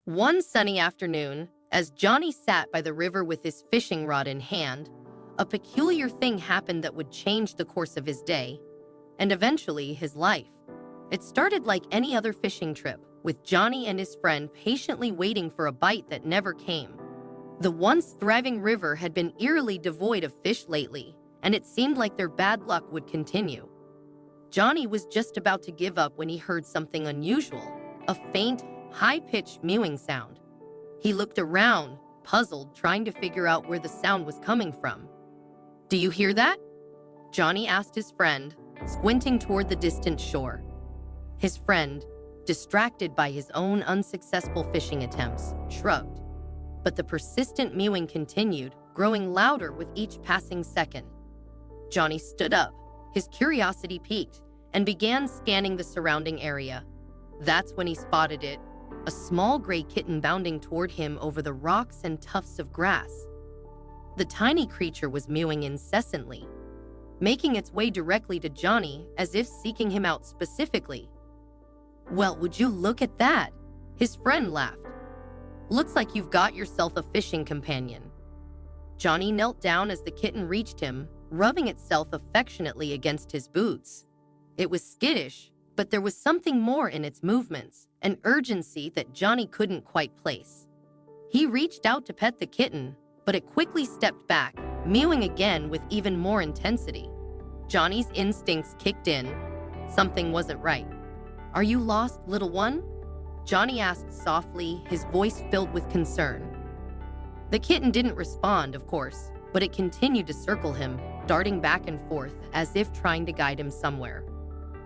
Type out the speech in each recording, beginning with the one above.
One sunny afternoon, as Johnny sat by the river with his fishing rod in hand, a peculiar thing happened that would change the course of his day, and eventually his life. It started like any other fishing trip, with Johnny and his friend patiently waiting for a bite that never came. The once thriving river had been eerily devoid of fish lately, and it seemed like their bad luck would continue. Johnny was just about to give up when he heard something unusual, a faint, high-pitched mewing sound. He looked around, puzzled, trying to figure out where the sound was coming from. "Do you hear that?" Johnny asked his friend, squinting toward the distant shore. His friend, distracted by his own unsuccessful fishing attempts, shrugged. But the persistent mewing continued, growing louder with each passing second. Johnny stood up, his curiosity piqued, and began scanning the surrounding area. That's when he spotted it, a small gray kitten bounding toward him over the rocks and tufts of grass. The tiny creature was mewing incessantly, making its way directly to Johnny as if seeking him out specifically. "Well, would you look at that?" His friend laughed. "Looks like you've got yourself a fishing companion." Johnny knelt down as the kitten reached him, rubbing itself affectionately against his boots. It was skittish, but there was something more in its movements, an urgency that Johnny couldn't quite place. He reached out to pet the kitten, but it quickly stepped back, mewing again with even more intensity. Johnny's instincts kicked in. Something wasn't right. "Are you lost, little one?" Johnny asked softly, his voice filled with concern. The kitten didn't respond, of course, but it continued to circle him, darting back and forth as if trying to guide him somewhere.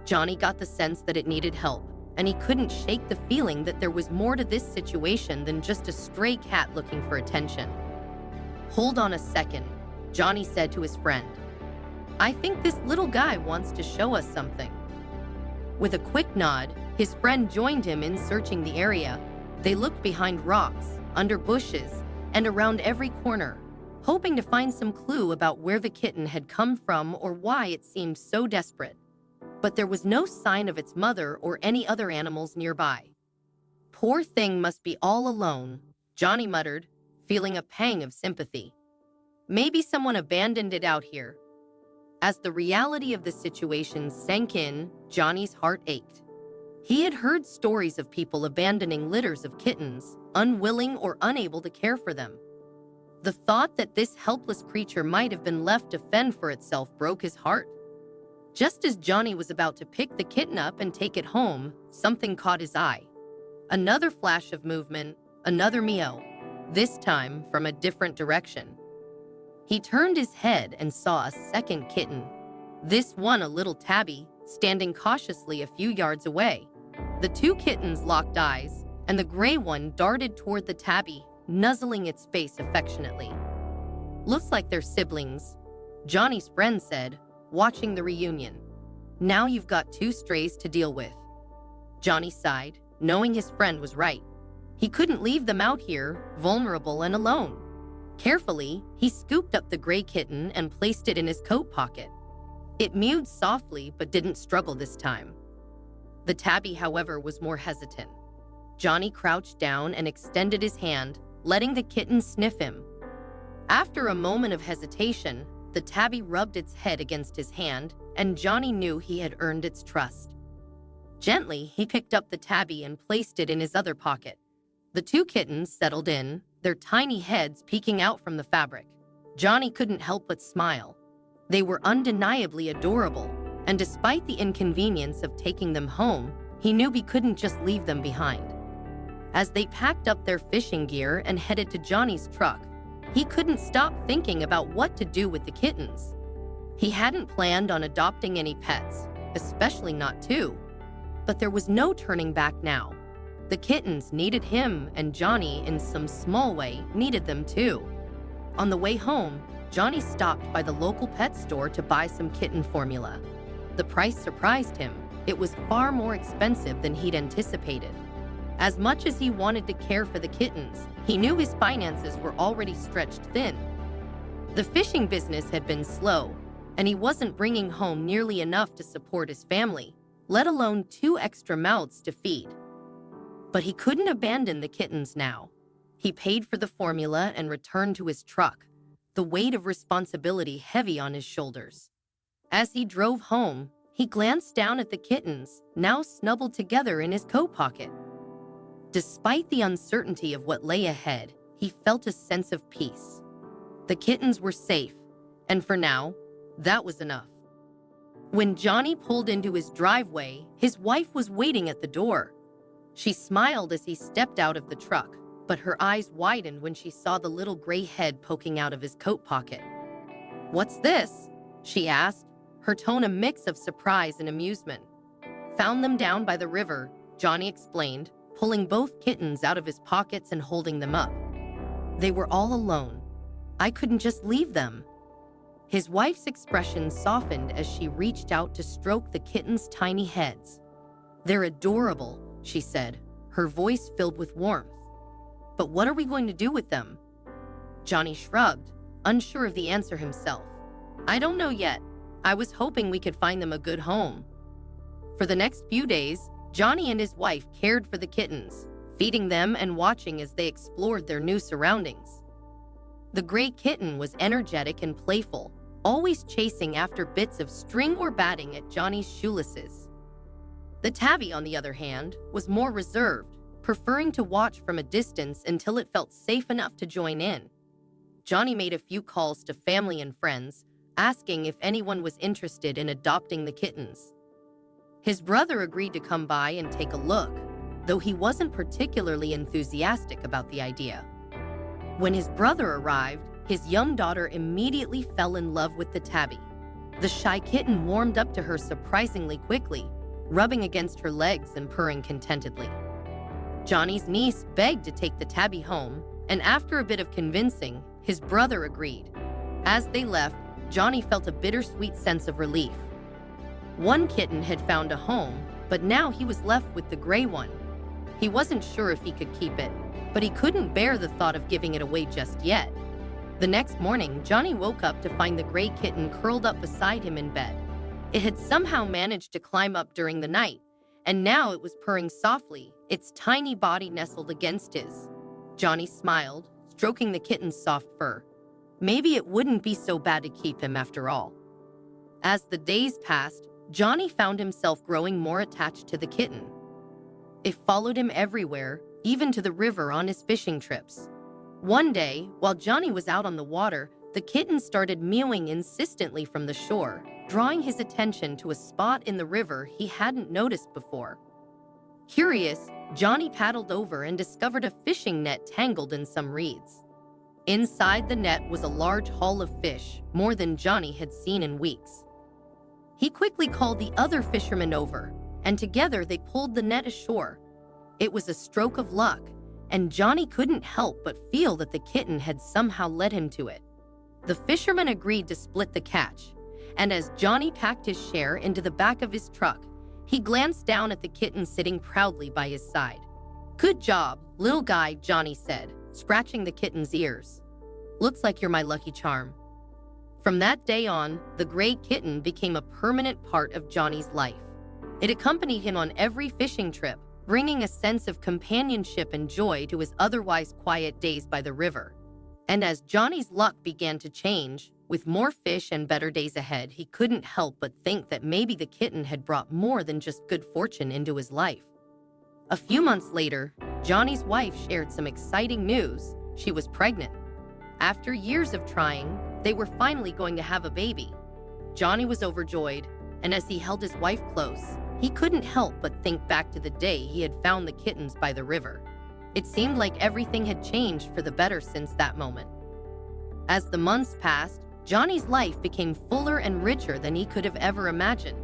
Johnny got the sense that it needed help, and he couldn't shake the feeling that there was more to this situation than just a stray cat looking for attention. "Hold on a second," Johnny said to his friend. "I think this little guy wants to show us something." With a quick nod, his friend joined him in searching the area. They looked behind rocks, under bushes, and around every corner, hoping to find some clue about where the kitten had come from or why it seemed so desperate. But there was no sign of its mother or any other animals nearby. "Poor thing must be all alone," Johnny muttered, feeling a pang of sympathy. "Maybe someone abandoned it out here." As the reality of the situation sank in, Johnny's heart ached. He had heard stories of people abandoning litters of kittens, unwilling or unable to care for them. The thought that this helpless creature might have been left to fend for itself broke his heart. Just as Johnny was about to pick the kitten up and take it home, something caught his eye. Another flash of movement, another meow, this time from a different direction. He turned his head and saw a second kitten, this one a little tabby, standing cautiously a few yards away. The two kittens locked eyes, and the gray one darted toward the tabby, nuzzling its face affectionately. "Looks like they're siblings," Johnny's friend said, watching the reunion. "Now you've got two strays to deal with." Johnny sighed, knowing his friend was right. He couldn't leave them out here, vulnerable and alone. Carefully, he scooped up the gray kitten and placed it in his coat pocket. It mewed softly but didn't struggle this time. The tabby, however, was more hesitant. Johnny crouched down and extended his hand, letting the kitten sniff him. After a moment of hesitation, the tabby rubbed its head against his hand, and Johnny knew he had earned its trust. Gently, he picked up the tabby and placed it in his other pocket. The two kittens settled in, their tiny heads peeking out from the fabric. Johnny couldn't help but smile. They were undeniably adorable, and despite the inconvenience of taking them home, he knew he couldn't just leave them behind. As they packed up their fishing gear and headed to Johnny's truck, he couldn't stop thinking about what to do with the kittens. He hadn't planned on adopting any pets, especially not two. But there was no turning back now. The kittens needed him, and Johnny, in some small way, needed them too. On the way home, Johnny stopped by the local pet store to buy some kitten formula. The price surprised him. It was far more expensive than he'd anticipated. As much as he wanted to care for the kittens, he knew his finances were already stretched thin. The fishing business had been slow, and he wasn't bringing home nearly enough to support his family, let alone 2 extra mouths to feed. But he couldn't abandon the kittens now. He paid for the formula and returned to his truck, the weight of responsibility heavy on his shoulders. As he drove home, he glanced down at the kittens, now snuggled together in his coat pocket. Despite the uncertainty of what lay ahead, he felt a sense of peace. The kittens were safe, and for now, that was enough. When Johnny pulled into his driveway, his wife was waiting at the door. She smiled as he stepped out of the truck, but her eyes widened when she saw the little gray head poking out of his coat pocket. "What's this?" she asked, her tone a mix of surprise and amusement. "Found them down by the river," Johnny explained, pulling both kittens out of his pockets and holding them up. "They were all alone. I couldn't just leave them." His wife's expression softened as she reached out to stroke the kittens' tiny heads. "They're adorable," she said, her voice filled with warmth. "But what are we going to do with them?" Johnny shrugged, unsure of the answer himself. "I don't know yet. I was hoping we could find them a good home." For the next few days, Johnny and his wife cared for the kittens, feeding them and watching as they explored their new surroundings. The gray kitten was energetic and playful, always chasing after bits of string or batting at Johnny's shoelaces. The tabby, on the other hand, was more reserved, preferring to watch from a distance until it felt safe enough to join in. Johnny made a few calls to family and friends, asking if anyone was interested in adopting the kittens. His brother agreed to come by and take a look, though he wasn't particularly enthusiastic about the idea. When his brother arrived, his young daughter immediately fell in love with the tabby. The shy kitten warmed up to her surprisingly quickly, rubbing against her legs and purring contentedly. Johnny's niece begged to take the tabby home, and after a bit of convincing, his brother agreed. As they left, Johnny felt a bittersweet sense of relief. One kitten had found a home, but now he was left with the gray one. He wasn't sure if he could keep it, but he couldn't bear the thought of giving it away just yet. The next morning, Johnny woke up to find the gray kitten curled up beside him in bed. It had somehow managed to climb up during the night, and now it was purring softly, its tiny body nestled against his. Johnny smiled, stroking the kitten's soft fur. Maybe it wouldn't be so bad to keep him after all. As the days passed, Johnny found himself growing more attached to the kitten. It followed him everywhere, even to the river on his fishing trips. One day, while Johnny was out on the water, the kitten started mewing insistently from the shore, drawing his attention to a spot in the river he hadn't noticed before. Curious, Johnny paddled over and discovered a fishing net tangled in some reeds. Inside the net was a large haul of fish, more than Johnny had seen in weeks. He quickly called the other fishermen over, and together they pulled the net ashore. It was a stroke of luck, and Johnny couldn't help but feel that the kitten had somehow led him to it. The fishermen agreed to split the catch, and as Johnny packed his share into the back of his truck, he glanced down at the kitten sitting proudly by his side. "Good job, little guy," Johnny said, scratching the kitten's ears. "Looks like you're my lucky charm." From that day on, the gray kitten became a permanent part of Johnny's life. It accompanied him on every fishing trip, bringing a sense of companionship and joy to his otherwise quiet days by the river. And as Johnny's luck began to change, with more fish and better days ahead, he couldn't help but think that maybe the kitten had brought more than just good fortune into his life. A few months later, Johnny's wife shared some exciting news. She was pregnant. After years of trying, they were finally going to have a baby. Johnny was overjoyed, and as he held his wife close, he couldn't help but think back to the day he had found the kittens by the river. It seemed like everything had changed for the better since that moment. As the months passed, Johnny's life became fuller and richer than he could have ever imagined.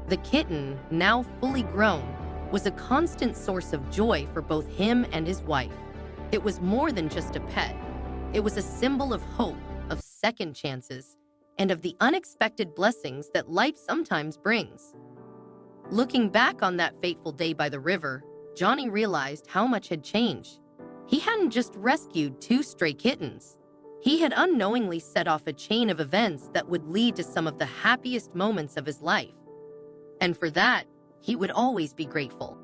The kitten, now fully grown, was a constant source of joy for both him and his wife. It was more than just a pet. It was a symbol of hope, of second chances, and of the unexpected blessings that life sometimes brings. Looking back on that fateful day by the river, Johnny realized how much had changed. He hadn't just rescued 2 stray kittens. He had unknowingly set off a chain of events that would lead to some of the happiest moments of his life. And for that, he would always be grateful.